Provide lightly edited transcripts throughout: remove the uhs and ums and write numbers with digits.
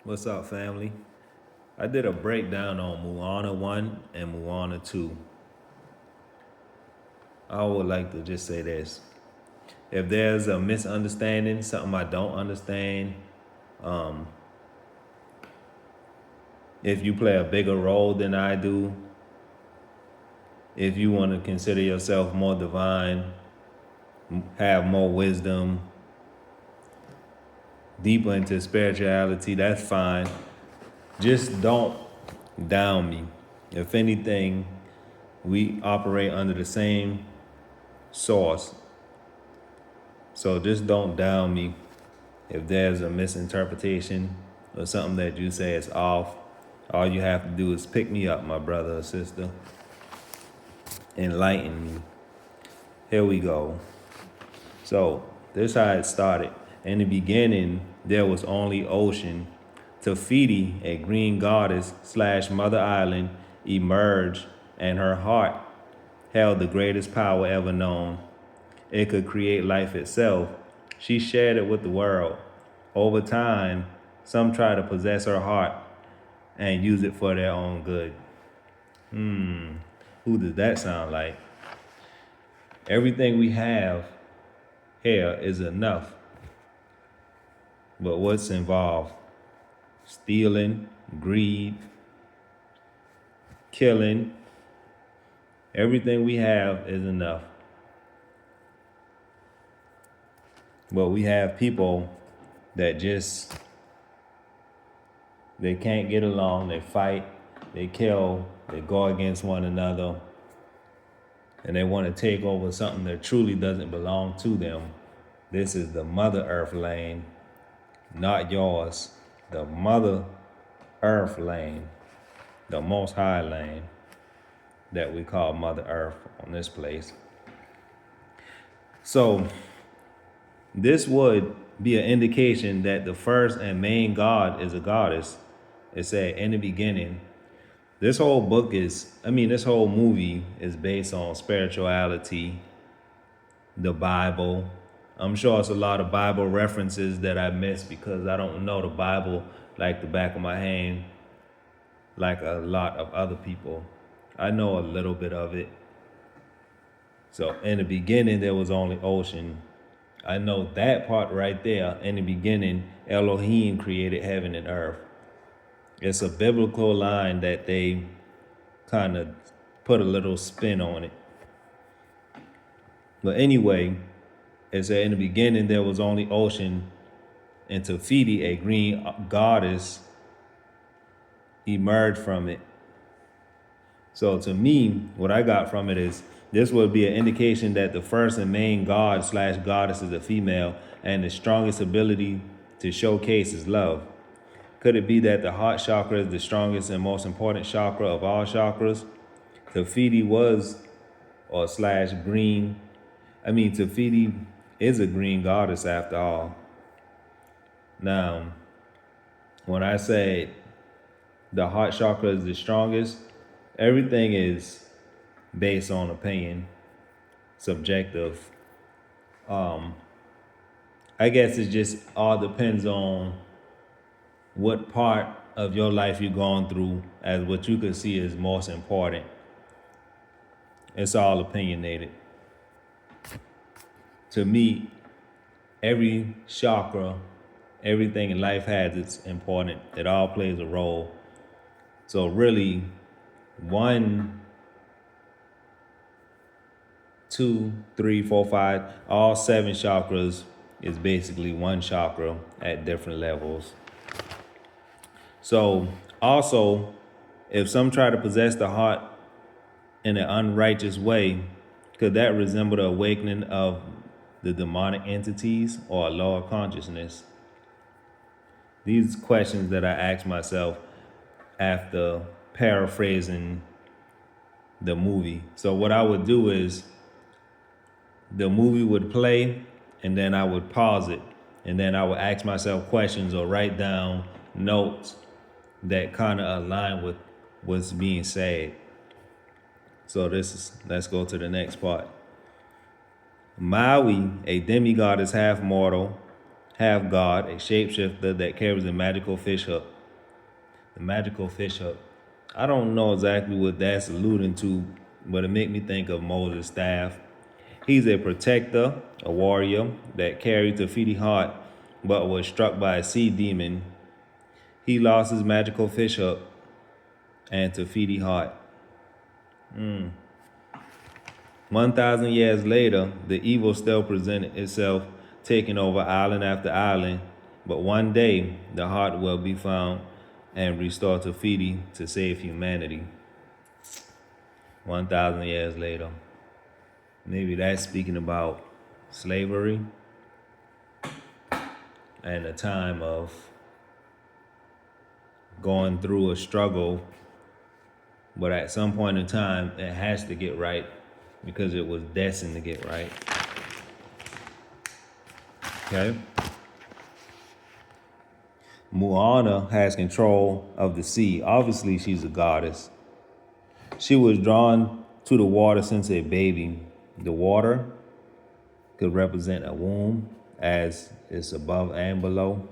What's up, family? I did a breakdown on Moana 1 and Moana 2. I would like to just say this. If there's a misunderstanding, something I don't understand, if you play a bigger role than I do, if you want to consider yourself more divine, have more wisdom, deeper into spirituality, that's fine. Just don't down me. If anything, we operate under the same source. So just don't down me if there's a misinterpretation or something that you say is off. All you have to do is pick me up, my brother or sister. Enlighten me. Here we go. So this is how it started. In the beginning, there was only ocean. Tafiti, a green goddess slash mother island, emerged, and her heart held the greatest power ever known. It could create life itself. She shared it with the world. Over time, some try to possess her heart and use it for their own good. Who does that sound like? Everything we have here is enough. But what's involved? Stealing, greed, killing. Everything we have is enough. But we have people that they can't get along, they fight, they kill, they go against one another, and they want to take over something that truly doesn't belong to them. This is the Mother Earth lane, not yours. The Mother Earth lane, the Most High lane that we call Mother Earth on this place. So this would be an indication that the first and main God is a goddess. It said in the beginning. This whole this whole movie is based on spirituality, the Bible. I'm sure it's a lot of Bible references that I missed because I don't know the Bible like the back of my hand, like a lot of other people. I know a little bit of it. So in the beginning, there was only ocean. I know that part right there. In the beginning, Elohim created heaven and earth. It's a biblical line that they kind of put a little spin on it. But anyway, it said in the beginning there was only ocean, and Tafiti, a green goddess, emerged from it. So to me, what I got from it is this would be an indication that the first and main god slash goddess is a female, and the strongest ability to showcase is love. Could it be that the heart chakra is the strongest and most important chakra of all chakras? Tafiti was, or slash green. Tafiti is a green goddess after all. Now, when I say the heart chakra is the strongest, everything is based on opinion, subjective. I guess it just all depends on what part of your life you're going through as what you could see is most important. It's all opinionated. To me, every chakra, everything in life has its important. It all plays a role. So really, 1, 2, 3, 4, 5, all 7 chakras is basically one chakra at different levels. So also, if some try to possess the heart in an unrighteous way, could that resemble the awakening of the demonic entities or a lower consciousness? These questions that I ask myself after paraphrasing the movie. So what I would do is the movie would play and then I would pause it and then I would ask myself questions or write down notes that kind of align with what's being said. So let's go to the next part. Maui, a demigod, is half mortal, half god, a shapeshifter that carries a magical fish hook. The magical fish hook. I don't know exactly what that's alluding to, but it made me think of Moses' staff. He's a protector, a warrior that carried Tafiti heart, but was struck by a sea demon. He lost his magical fish hook and Tafiti heart. 1,000 years later, the evil still presented itself, taking over island after island. But one day, the heart will be found and restored to Fidi to save humanity. 1,000 years later. Maybe that's speaking about slavery and a time of going through a struggle, but at some point in time, it has to get right because it was destined to get right. Okay? Moana has control of the sea. Obviously, she's a goddess. She was drawn to the water since a baby. The water could represent a womb, as it's above and below.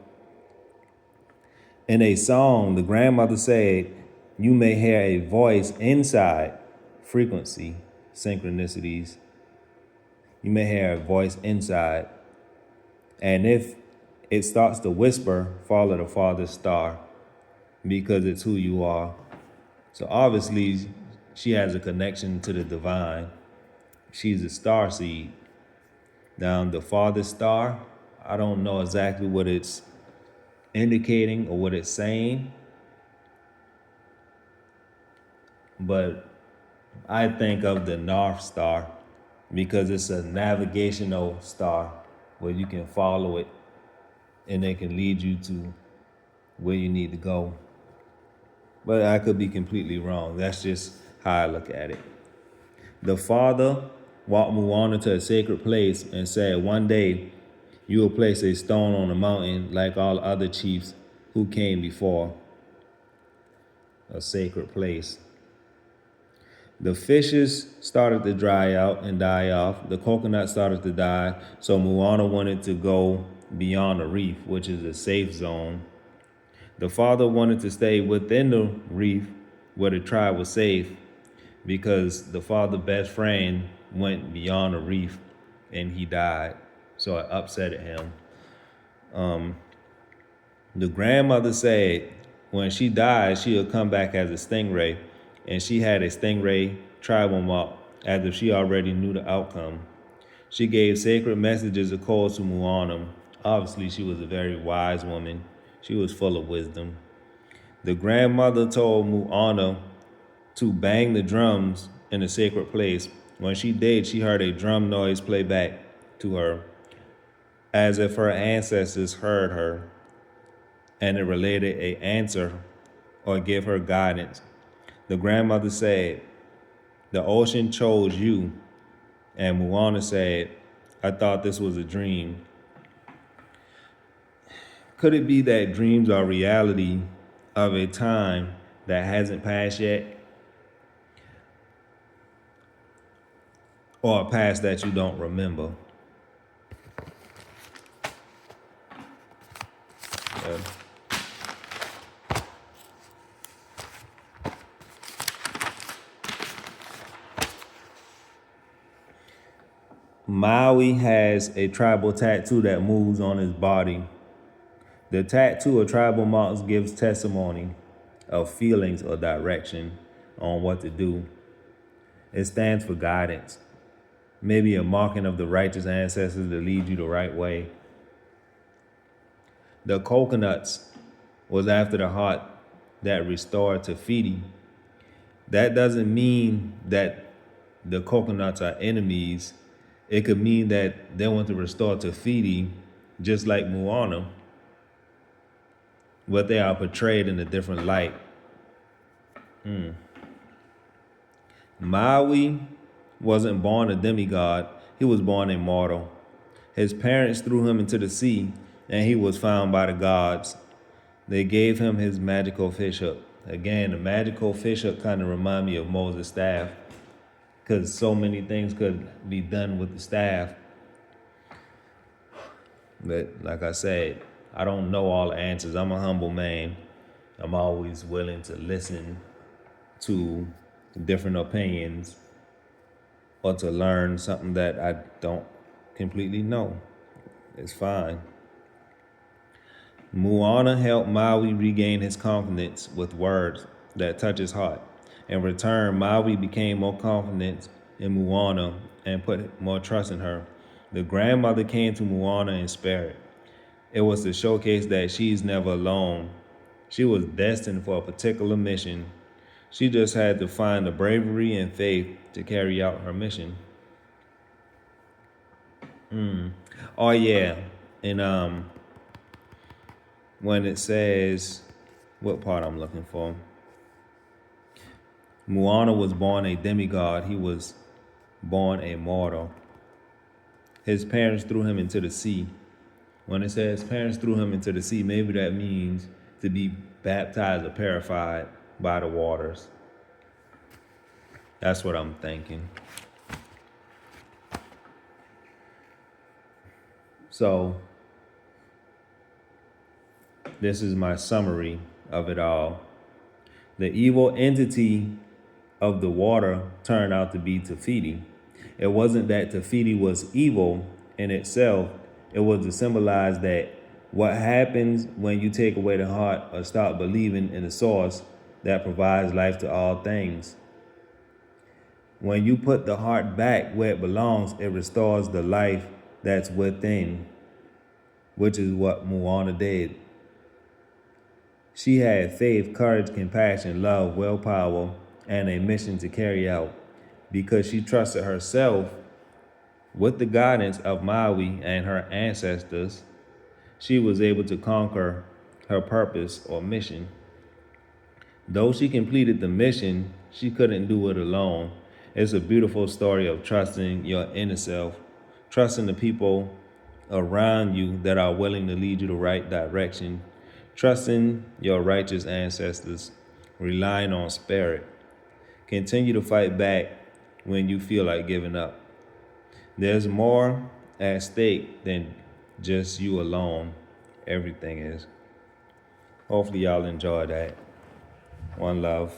In a song, the grandmother said, "You may hear a voice inside, frequency, synchronicities. You may hear a voice inside. And if it starts to whisper, follow the farthest star, because it's who you are." So obviously, she has a connection to the divine. She's a star seed. Now, the farthest star, I don't know exactly what it's indicating or what it's saying, but I think of the North Star because it's a navigational star where you can follow it and it can lead you to where you need to go. But I could be completely wrong. That's just how I look at it. The father walked Moana to a sacred place and said, "One day you will place a stone on the mountain like all other chiefs who came before." A sacred place. The fishes started to dry out and die off. The coconut started to die. So Moana wanted to go beyond the reef, which is a safe zone. The father wanted to stay within the reef where the tribe was safe because the father's best friend went beyond the reef and he died. So it upset him. The grandmother said when she died, she'll come back as a stingray. And she had a stingray tribal mark as if she already knew the outcome. She gave sacred messages of course to Moana. Obviously, she was a very wise woman. She was full of wisdom. The grandmother told Moana to bang the drums in a sacred place. When she did, she heard a drum noise play back to her, as if her ancestors heard her, and it related an answer or give her guidance. The grandmother said, "The ocean chose you." And Moana said, "I thought this was a dream." Could it be that dreams are reality of a time that hasn't passed yet? Or a past that you don't remember? Uh, Maui has a tribal tattoo that moves on his body. The tattoo of tribal marks gives testimony of feelings or direction on what to do. It stands for guidance, maybe a marking of the righteous ancestors to lead you the right way. The coconuts was after the heart that restored to Fidi. That doesn't mean that the coconuts are enemies. It could mean that they want to restore to Fidi, just like Moana, but they are portrayed in a different light. Maui wasn't born a demigod, he was born a mortal. His parents threw him into the sea, and he was found by the gods. They gave him his magical fish hook. Again, the magical fish hook kind of remind me of Moses' staff, because so many things could be done with the staff. But like I said, I don't know all the answers. I'm a humble man. I'm always willing to listen to different opinions or to learn something that I don't completely know. It's fine. Moana helped Maui regain his confidence with words that touch his heart. In return, Maui became more confident in Moana and put more trust in her. The grandmother came to Moana in spirit. It was to showcase that she's never alone. She was destined for a particular mission. She just had to find the bravery and faith to carry out her mission. Oh yeah, and when it says what part I'm looking for, Moana was born a demigod. He was born a mortal. His parents threw him into the sea. When it says parents threw him into the sea, maybe that means to be baptized or purified by the waters. That's what I'm thinking. So, this is my summary of it all. The evil entity of the water turned out to be Tafiti. It wasn't that Tafiti was evil in itself, it was to symbolize that what happens when you take away the heart or stop believing in the source that provides life to all things. When you put the heart back where it belongs, it restores the life that's within, which is what Moana did. She had faith, courage, compassion, love, willpower, and a mission to carry out because she trusted herself with the guidance of Maui and her ancestors. She was able to conquer her purpose or mission. Though she completed the mission, she couldn't do it alone. It's a beautiful story of trusting your inner self, trusting the people around you that are willing to lead you the right direction, trusting your righteous ancestors, relying on spirit. Continue to fight back when you feel like giving up. There's more at stake than just you alone. Everything is. Hopefully, y'all enjoy that. One love.